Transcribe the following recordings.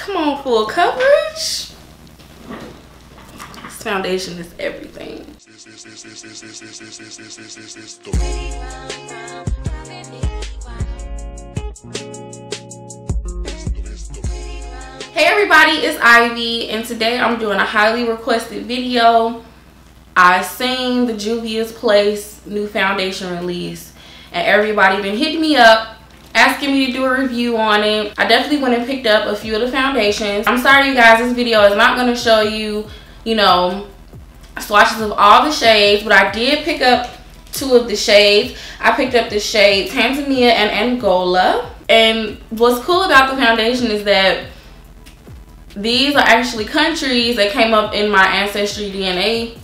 Come on, full coverage. This foundation is everything. Hey everybody, it's Ivy, and today I'm doing a highly requested video. I seen the Juvia's Place new foundation release, and everybody been hitting me up asking me to do a review on it. I definitely went and picked up a few of the foundations. I'm sorry you guys, this video is not going to show you, you know, swatches of all the shades, but I did pick up 2 of the shades. I picked up the shade Tanzania and Angola. And what's cool about the foundation is that these are actually countries that came up in my Ancestry DNA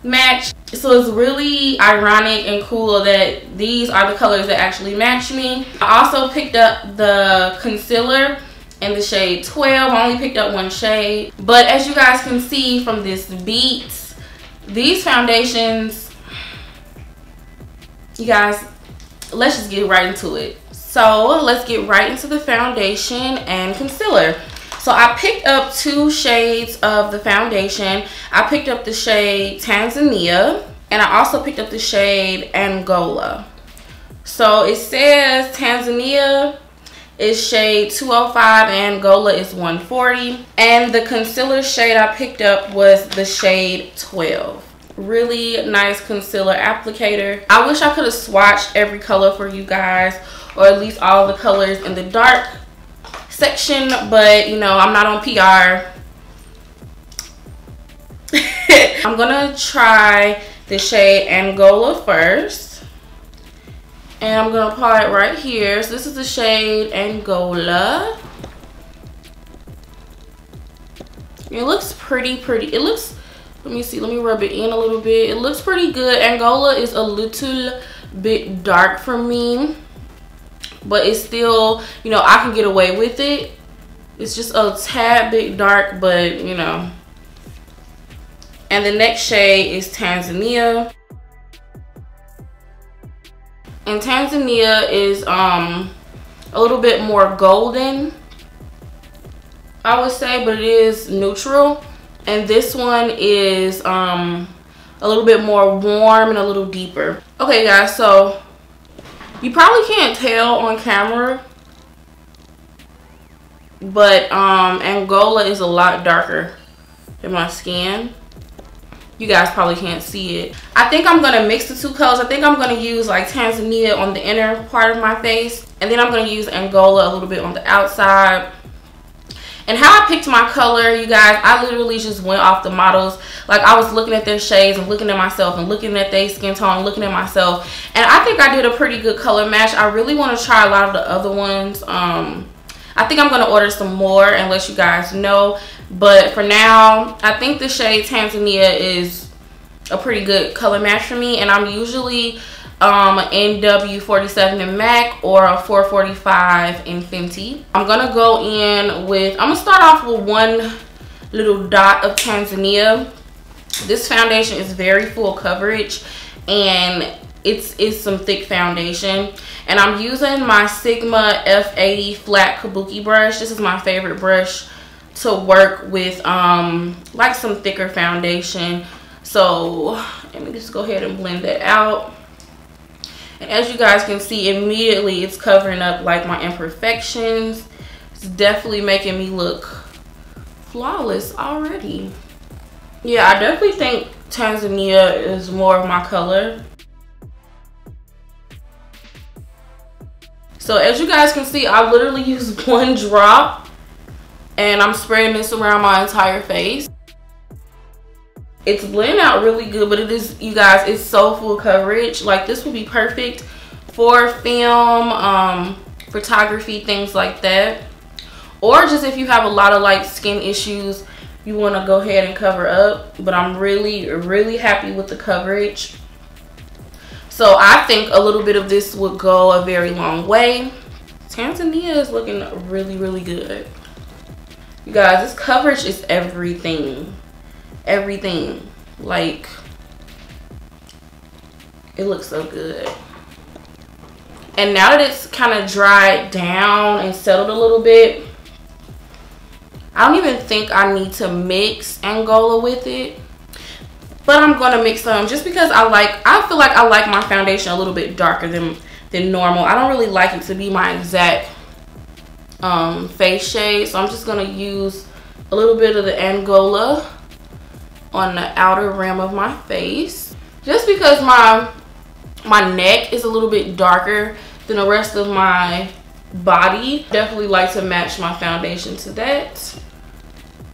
match. So it's really ironic and cool that these are the colors that actually match me. I also picked up the concealer in the shade 12. I only picked up 1 shade. But as you guys can see from this beat, these foundations, you guys, let's just get right into it. So let's get right into the foundation and concealer. So I picked up 2 shades of the foundation. I picked up the shade Tanzania, and I also picked up the shade Angola. So it says Tanzania is shade 205 and Angola is 140. And the concealer shade I picked up was the shade 12. Really nice concealer applicator. I wish I could have swatched every color for you guys, or at least all the colors in the dark section, but you know, I'm not on PR. I'm gonna try the shade Angola first, and I'm gonna apply it right here. So this is the shade Angola. It looks pretty. It looks, let me see, let me rub it in a little bit. It looks pretty good. Angola is a little bit dark for me, but it's still, you know, I can get away with it. It's just a tad bit dark, but you know. And the next shade is Tanzania. And Tanzania is a little bit more golden, I would say, but it is neutral. And this one is a little bit more warm and a little deeper. Okay guys, so you probably can't tell on camera, but Angola is a lot darker than my skin. You guys probably can't see it. I think I'm gonna mix the 2 colors. I think I'm gonna use like Tanzania on the inner part of my face, and then I'm gonna use Angola a little bit on the outside. And how I picked my color, you guys, I literally just went off the models. Like, I was looking at their shades and looking at myself and looking at their skin tone, looking at myself. And I think I did a pretty good color match. I really want to try a lot of the other ones. I think I'm going to order some more and let you guys know. But for now, I think the shade Tanzania is a pretty good color match for me. And I'm usually NW47 in MAC or a 445 in Fenty. I'm gonna go in with, I'm gonna start off with 1 little dot of Tanzania. This foundation is very full coverage, and it's some thick foundation. And I'm using my Sigma F80 flat kabuki brush. This is my favorite brush to work with like some thicker foundation. So let me just go ahead and blend that out. And as you guys can see, immediately it's covering up like my imperfections. It's definitely making me look flawless already. Yeah, I definitely think Tanzania is more of my color. So as you guys can see, I literally used 1 drop, and I'm spraying this around my entire face. It's blending out really good, but it is, you guys, it's so full coverage. Like, this would be perfect for film, photography, things like that. Or just if you have a lot of like skin issues, you want to go ahead and cover up. But I'm really happy with the coverage. So I think a little bit of this would go a very long way. Tanzania is looking really good. You guys, this coverage is everything. Everything. Like, it looks so good. And now that it's kind of dried down and settled a little bit, I don't even think I need to mix Angola with it, but I'm gonna mix some just because I feel like I like my foundation a little bit darker than normal. I don't really like it to be my exact face shade, so I'm just gonna use a little bit of the Angola on the outer rim of my face, just because my neck is a little bit darker than the rest of my body. Definitely like to match my foundation to that.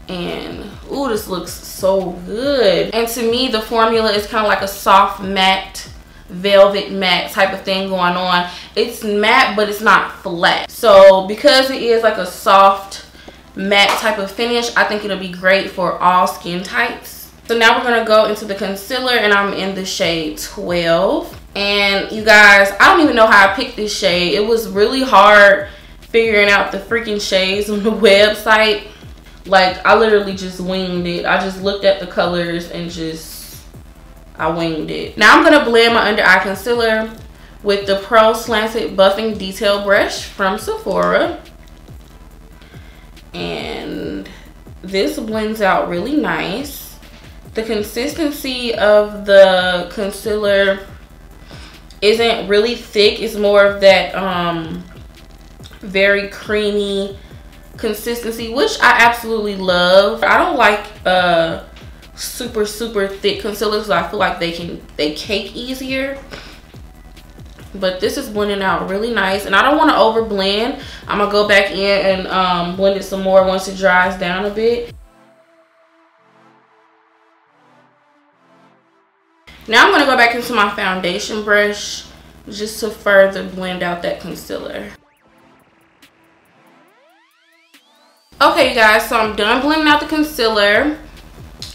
And ooh, this looks so good. And to me, the formula is kind of like a soft matte, velvet matte type of thing going on. It's matte, but it's not flat. So because it is like a soft matte type of finish, I think it'll be great for all skin types. So now we're gonna go into the concealer, and I'm in the shade 12. And you guys, I don't even know how I picked this shade. It was really hard figuring out the freaking shades on the website. Like, I literally just winged it. I just looked at the colors and I winged it. Now I'm gonna blend my under eye concealer with the Pro Slanted Buffing Detail Brush from Sephora. And this blends out really nice. The consistency of the concealer isn't really thick. It's more of that very creamy consistency, which I absolutely love. I don't like super thick concealers, so I feel like they cake easier. But this is blending out really nice, and I don't want to over blend. I'm gonna go back in and blend it some more once it dries down a bit. Now I'm gonna go back into my foundation brush just to further blend out that concealer. Okay, you guys, so I'm done blending out the concealer,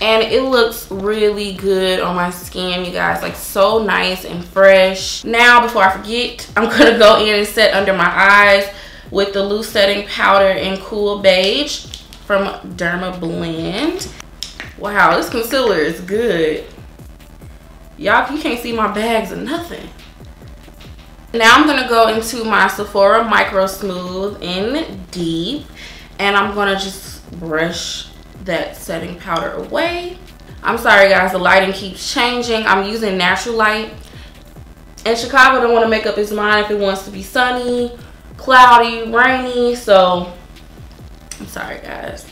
and it looks really good on my skin, you guys. Like, so nice and fresh. Now, before I forget, I'm gonna go in and set under my eyes with the loose setting powder in Cool Beige from DERMABLEND. Wow, this concealer is good. Y'all, you can't see my bags or nothing. Now I'm gonna go into my Sephora Micro Smooth in Deep, and I'm gonna just brush that setting powder away. I'm sorry guys, the lighting keeps changing. I'm using natural light. And Chicago don't want to make up its mind if it wants to be sunny, cloudy, rainy, so I'm sorry guys.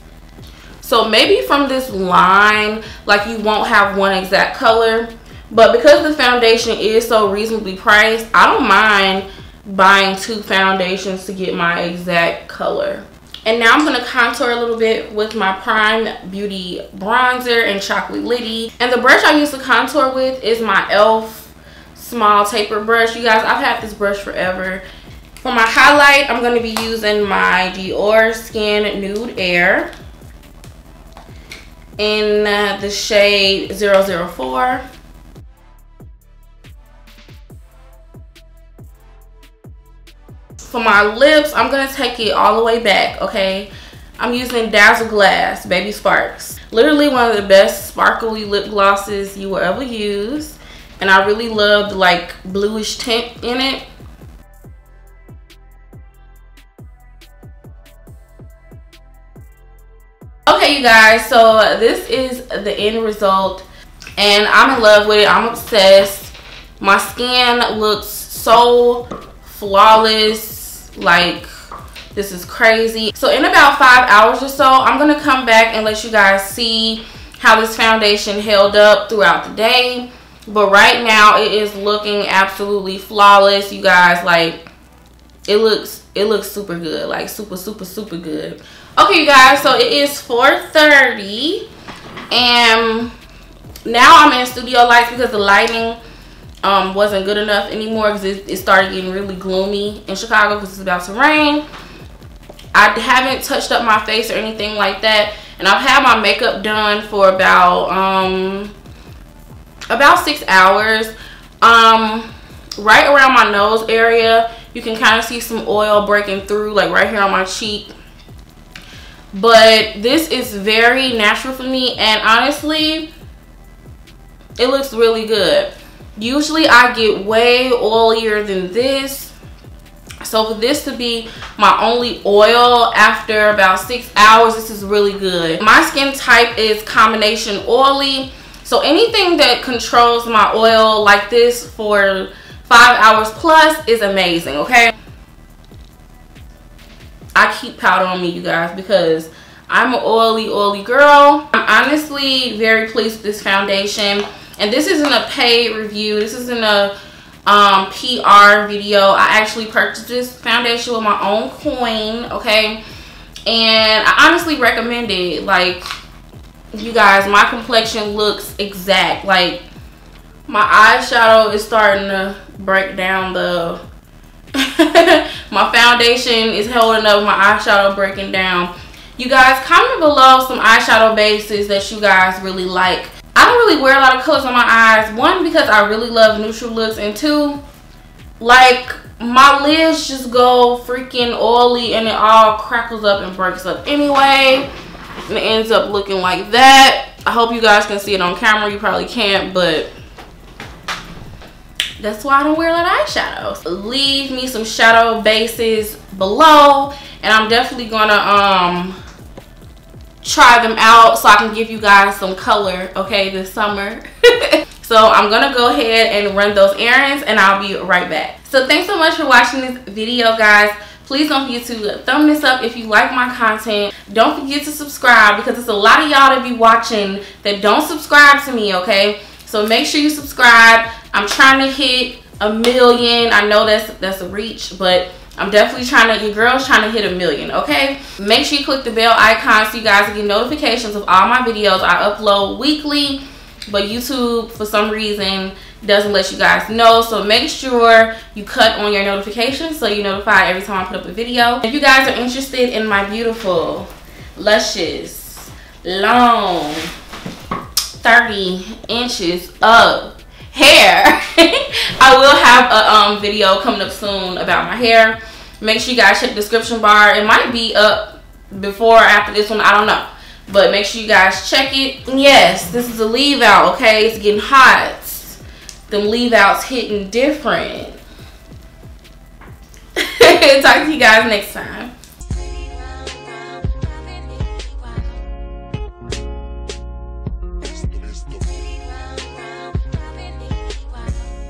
So maybe from this line, like, you won't have one exact color, but because the foundation is so reasonably priced, I don't mind buying 2 foundations to get my exact color. And now I'm going to contour a little bit with my Prime Beauty bronzer in Chocolate Liddy. And the brush I use to contour with is my e.l.f. small taper brush. You guys, I've had this brush forever. For my highlight, I'm going to be using my Dior Skin Nude Air in the shade 004. For my lips, I'm going to take it all the way back, okay? I'm using DazzleGlass Baby Sparks. Literally one of the best sparkly lip glosses you will ever use. And I really love the, like, bluish tint in it. Okay, you guys, so this is the end result. And I'm in love with it. I'm obsessed. My skin looks so flawless. Like, this is crazy. So in about 5 hours or so, I'm gonna come back and let you guys see how this foundation held up throughout the day. But right now it is looking absolutely flawless, you guys. Like, it looks super good, like super good. Okay, you guys, so it is 4:30, and now I'm in studio lights because the lighting wasn't good enough anymore, because it started getting really gloomy in Chicago because it's about to rain. I haven't touched up my face or anything like that, and I've had my makeup done for about 6 hours. Right around my nose area, you can kind of see some oil breaking through, like right here on my cheek. But this is very natural for me, and honestly, it looks really good. Usually I get way oilier than this, So for this to be my only oil after about 6 hours, this is really good. My skin type is combination oily. So anything that controls my oil like this for 5 hours plus is amazing, okay? I keep powder on me, you guys, because I'm an oily girl. I'm honestly very pleased with this foundation. And this isn't a paid review. This isn't a PR video. I actually purchased this foundation with my own coin, okay? And I honestly recommend it. Like, you guys, my complexion looks exact. Like, my eyeshadow is starting to break down the my foundation is holding up, my eyeshadow breaking down. You guys, comment below some eyeshadow bases that you guys really like. I don't really wear a lot of colors on my eyes. One, because I really love neutral looks, and two, like, my lids just go freaking oily and it all crackles up and breaks up anyway. And it ends up looking like that. I hope you guys can see it on camera. You probably can't, but that's why I don't wear a lot of eyeshadows. Leave me some shadow bases below, and I'm definitely gonna try them out so I can give you guys some color, okay, this summer. So I'm gonna go ahead and run those errands, and I'll be right back. So thanks so much for watching this video, guys. Please don't forget to thumb this up if you like my content. Don't forget to subscribe, because there's a lot of y'all that be watching that don't subscribe to me, okay? So make sure you subscribe. I'm trying to hit 1 million. I know that's a reach, but I'm definitely trying to, your girl's trying to hit 1 million, okay? Make sure you click the bell icon so you guys get notifications of all my videos. I upload weekly, but YouTube, for some reason, doesn't let you guys know. So make sure you cut on your notifications so you're notified every time I put up a video. If you guys are interested in my beautiful, luscious, long, 30 inches of hair, I will have a video coming up soon about my hair. Make sure you guys check the description bar. It might be up before or after this one, I don't know, but make sure you guys check it. Yes, this is a leave out, okay? It's getting hot. Them leave outs hitting different. Talk to you guys next time.